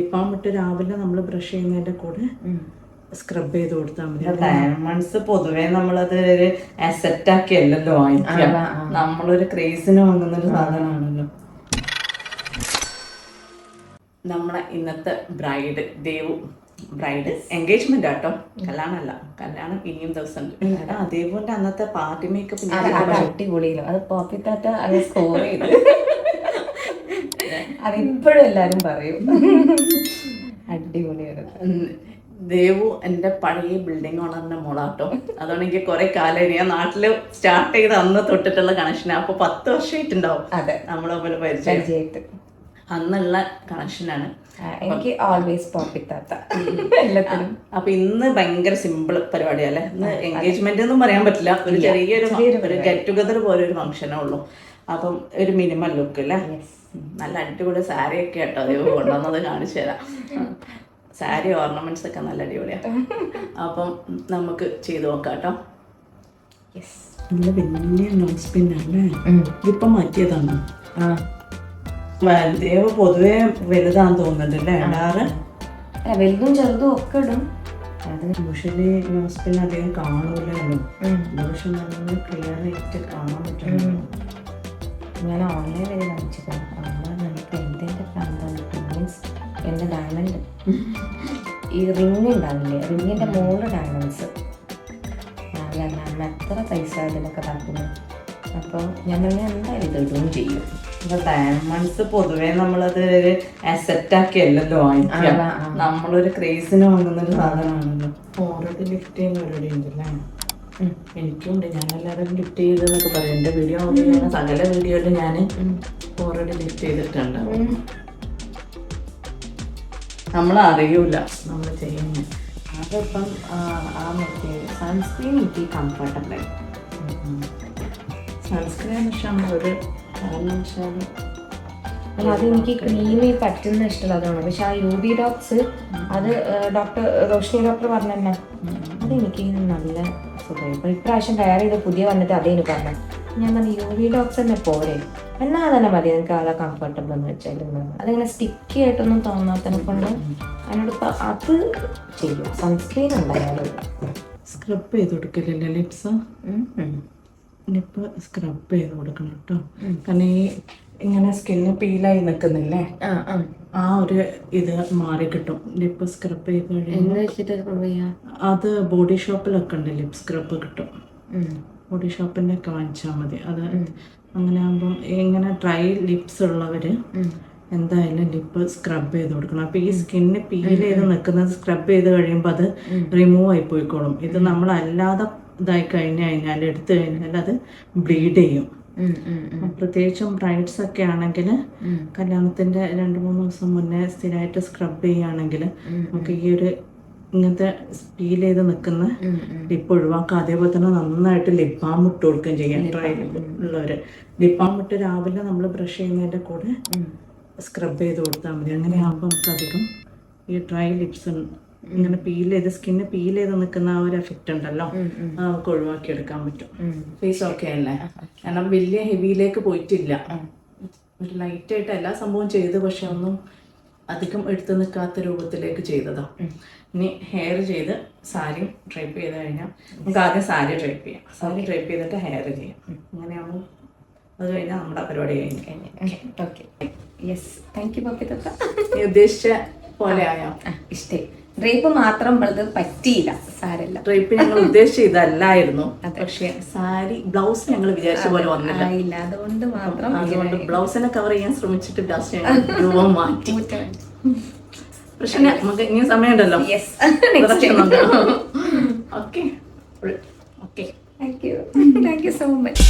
ഇപ്പം വിട്ട് രാവിലെ നമ്മൾ ബ്രഷ് ചെയ്യുന്നതിന്റെ കൂടെ സ്ക്രബ് ചെയ്ത് കൊടുത്താൽ മതി. ഡയമണ്ട്സ് പൊതുവേ നമ്മളത് ഒരു അസറ്റ് ആക്കിയല്ലോ വാങ്ങിക്കുക. നമ്മളൊരു ക്രേസിന് വാങ്ങുന്നൊരു സാധനമാണല്ലോ. നമ്മളെ ഇന്നത്തെ ബ്രൈഡ് ബ്രൈഡ് എൻഗേജ്മെന്റ് ആട്ടോ, കല്യാണമല്ല. കല്യാണം ഇനിയും ദിവസം ഉണ്ട്. ദേവുവിന്റെ അന്നത്തെ പാർട്ടി മേക്കപ്പ് അടിപൊളിയിലോ അത് പോപ്പിത്താറ്റ അത് സ്കോർ ചെയ്ത് അതിപ്പോഴും എല്ലാരും പറയും അടിപൊളിയാണ്. ദേവു എൻ്റെ പഴയ ബിൽഡിംഗ് ഓണറിന്റെ മോളാട്ടോ. അതുകൊണ്ട് എനിക്ക് കുറെ കാലം ഞാൻ നാട്ടില് സ്റ്റാർട്ട് ചെയ്ത് അന്ന് തൊട്ടിട്ടുള്ള കണക്ഷനാണ്. അപ്പൊ 10 വർഷമായിട്ടുണ്ടാവും നമ്മളെ പോലെ പരിചയമായിട്ട്. അന്നുള്ള കണക്ഷനാണ് എനിക്ക് ഓൾവേസ് പോപ്പിത്താത്ത എല്ലാത്തിനും. അപ്പൊ ഇന്ന് ഭയങ്കര സിമ്പിൾ പരിപാടിയല്ലേ. ഇന്ന് എൻഗേജ്മെന്റ് ഒന്നും പറയാൻ പറ്റില്ല, ഒരു ചെറിയൊരു ഗെറ്റ് ടുഗദർ പോലെ ഒരു ഫംഗ്ഷനേ ഉള്ളൂ. അപ്പം ഒരു മിനിമം ലുക്ക് അല്ലേ. നല്ല അടിപൊളി സാരി ഒക്കെ കേട്ടോ ദേവ് കൊണ്ടുവന്നത്, കാണിച്ചു തരാം. സാരി ഓർണമെന്റ്സ് ഒക്കെ നല്ല അടിപൊളിയാണ്. അപ്പം നമുക്ക് ചെയ്ത് നോക്കാം കേട്ടോ. നല്ല വലിയ നോസ് പിന്നല്ലേ ഇപ്പം മാറ്റിയതാണ്. ദേവ് പൊതുവെ വലുതാന്ന് തോന്നുന്നുണ്ടല്ലേ ഇടാറ്. വലുതും ചെറുതും ഒക്കെ ഇടും. അത് യൂഷ്വലി നോസ് പിൻ അധികം കാണൂലല്ലോ, പക്ഷെ നല്ല ക്ലിയർ ആയിട്ട് കാണാൻ പറ്റുന്നു. ഞാൻ ഓൺലൈൻ വരെ കാണിച്ചിട്ടുണ്ട്. നമുക്ക് എന്തിൻ്റെ പ്രാന്താണ് മീൻസ് എൻ്റെ ഡയമണ്ട് ഈ റിങ് ഉണ്ടാവില്ലേ, റിങ്ങിൻ്റെ 3 ഡയമണ്ട്സ് മാം എത്ര പൈസ ഇതിനൊക്കെ താല്പര്യം. അപ്പോൾ ഞാൻ പറഞ്ഞാൽ എന്തായാലും ഇത് ഇടുകയും ചെയ്യും. ഡയമണ്ട്സ് പൊതുവേ നമ്മളത് ഒരു അസറ്റ് ആക്കിയല്ലോ വാങ്ങിക്കുക. നമ്മളൊരു ക്രേസിന് വാങ്ങുന്നൊരു സാധനമാണല്ലോ. ഓൾറെഡി ലിഫ്റ്റ് ചെയ്യുന്ന പരിപാടി ഉണ്ടല്ലേ. എനിക്കുണ്ട്, ഞാനെല്ലാവരും ലിഫ്റ്റ് ചെയ്തെന്നൊക്കെ പറയും. എൻ്റെ വീഡിയോ ഞാൻ സകല വീഡിയോയിൽ ഞാൻ ഓൾറെഡി ലിഫ്റ്റ് ചെയ്തിട്ടുണ്ട്. നമ്മൾ അറിയൂല നമ്മൾ ചെയ്യുന്നത്. അതിപ്പം ആ മെറ്റീരിയൽ സൺസ്ക്രീൻ എനിക്ക് കംഫർട്ടബിൾ. സൺസ്ക്രീൻ പക്ഷേ ഒരു അതെനിക്ക് ക്രീമി പറ്റുന്ന ഇഷ്ടമുള്ളതാണ്. പക്ഷെ ആ UV ഡോക്സ് അത് ഡോക്ടർ റോഷ്നി ഡോക്ടർ പറഞ്ഞല്ലേ, അതെനിക്ക് നല്ല സുഖമായി. ഇപ്പോൾ ഇപ്രാവശ്യം കയറി ചെയ്ത് പുതിയ വന്നിട്ട് അതേ എനിക്ക് പറഞ്ഞു. ഞാൻ പറഞ്ഞു UV ഡോക്സ് തന്നെ പോരെ, എന്നാൽ തന്നെ മതി എനിക്ക് അതാ കംഫർട്ടബിൾ എന്ന് വെച്ചാൽ. അതിങ്ങനെ സ്റ്റിക്കി ആയിട്ടൊന്നും തോന്നാത്തതിനെ കൊണ്ട് അതിനോട് അത് ചെയ്യും. സൺസ്ക്രീൻ ഉണ്ടായാലും സ്ക്രബ് ചെയ്ത് കൊടുക്കലില്ല ലിപ്സ്. ലിപ്പ് സ്ക്രബ് ചെയ്ത് കൊടുക്കണം കേട്ടോ. കാരണം ഈ ഇങ്ങനെ സ്കിന്ന് പീലായി നിൽക്കുന്നില്ലേ, ആ ഒരു ഇത് മാറി കിട്ടും ലിപ്പ് സ്ക്രബ് ചെയ്ത് കഴിയുമ്പോൾ. അത് ബോഡി ഷോപ്പിലൊക്കെ ഉണ്ട് ലിപ്പ് സ്ക്രബ് കിട്ടും. ബോഡി ഷോപ്പിൻ്റെ ഒക്കെ വാങ്ങിച്ചാൽ മതി. അത് അങ്ങനെ ആകുമ്പം ഇങ്ങനെ ഡ്രൈ ലിപ്സ് ഉള്ളവർ എന്തായാലും ലിപ്പ് സ്ക്രബ് ചെയ്ത് കൊടുക്കണം. അപ്പോൾ ഈ സ്കിന്ന് പീൽ ചെയ്ത് നിൽക്കുന്നത് സ്ക്രബ് ചെയ്ത് കഴിയുമ്പോൾ അത് റിമൂവ് ആയി പോയിക്കോളും. ഇത് നമ്മളല്ലാതെ ഇതായി കഴിഞ്ഞാൽ എടുത്തു കഴിഞ്ഞാൽ അത് ബ്ലീഡ് ചെയ്യും. പ്രത്യേകിച്ചും ബ്രൈഡ്സ് ഒക്കെ ആണെങ്കിൽ കല്യാണത്തിന്റെ 2-3 ദിവസം മുന്നേ സ്ഥിരമായിട്ട് സ്ക്രബ് ചെയ്യുകയാണെങ്കിൽ നമുക്ക് ഈ ഒരു ഇങ്ങനത്തെ പീൽ ചെയ്ത് നിൽക്കുന്ന ലിപ്പ് ഒഴിവാക്കാം. അതേപോലെ തന്നെ നന്നായിട്ട് ലിപ് ബാം ഇട്ട് കൊടുക്കുകയും ചെയ്യാം. ഡ്രൈ ഉള്ളവര് ലിപ് ബാം ഇട്ട് രാവിലെ നമ്മൾ ബ്രഷ് ചെയ്യുന്നതിന്റെ കൂടെ സ്ക്രബ് ചെയ്ത് കൊടുത്താൽ മതി. അങ്ങനെ ആകുമ്പോൾ നമുക്ക് അധികം ഈ ഡ്രൈ ലിപ്സ് ഇങ്ങനെ പീൽ ചെയ്ത് സ്കിന്ന് പീൽ ചെയ്ത് നിൽക്കുന്ന ആ ഒരു എഫക്റ്റ് ഉണ്ടല്ലോ, അത് നമുക്ക് ഒഴിവാക്കി എടുക്കാൻ പറ്റും. ഫേസ് ഓക്കെ അല്ലേ, കാരണം വലിയ ഹെവിയിലേക്ക് പോയിട്ടില്ല. ഒരു ലൈറ്റായിട്ട് എല്ലാ സംഭവം ചെയ്ത്, പക്ഷെ ഒന്നും അധികം എടുത്തു നിൽക്കാത്ത രൂപത്തിലേക്ക് ചെയ്തതാ. ഇനി ഹെയർ ചെയ്ത് സാരി ഡ്രൈപ്പ് ചെയ്ത് കഴിഞ്ഞാൽ നമുക്ക് ആദ്യം സാരി ഡ്രൈപ്പ് ചെയ്യാം. സാരി ഡ്രൈപ്പ് ചെയ്തിട്ട് ഹെയർ ചെയ്യാം. അങ്ങനെയാകുമ്പോൾ അത് കഴിഞ്ഞാൽ നമ്മുടെ പരിപാടി കഴിഞ്ഞു. ഓക്കെ, യെസ്, താങ്ക് യു പോപ്പിത്താത്ത. നീ ഉദ്ദേശിച്ച പോലെ ആയോ? ഇഷ്ടേ. ഡ്രേപ്പ് മാത്രം പറ്റിയില്ല, സാരല്ല. ഡ്രേപ്പ് ഞങ്ങൾ ഉദ്ദേശിച്ച ഇതല്ലായിരുന്നു, പക്ഷെ സാരി ബ്ലൗസ് ഞങ്ങൾ വിചാരിച്ച പോലെ വന്നില്ല. അതുകൊണ്ട് മാത്രം അതുകൊണ്ട് ബ്ലൗസിനെ കവർ ചെയ്യാൻ ശ്രമിച്ചിട്ട് ലാസ്റ്റ് രൂപം മാറ്റി. പക്ഷെ നമുക്ക് ഇനി സമയമുണ്ടല്ലോ. Okay, okay, thank you so much.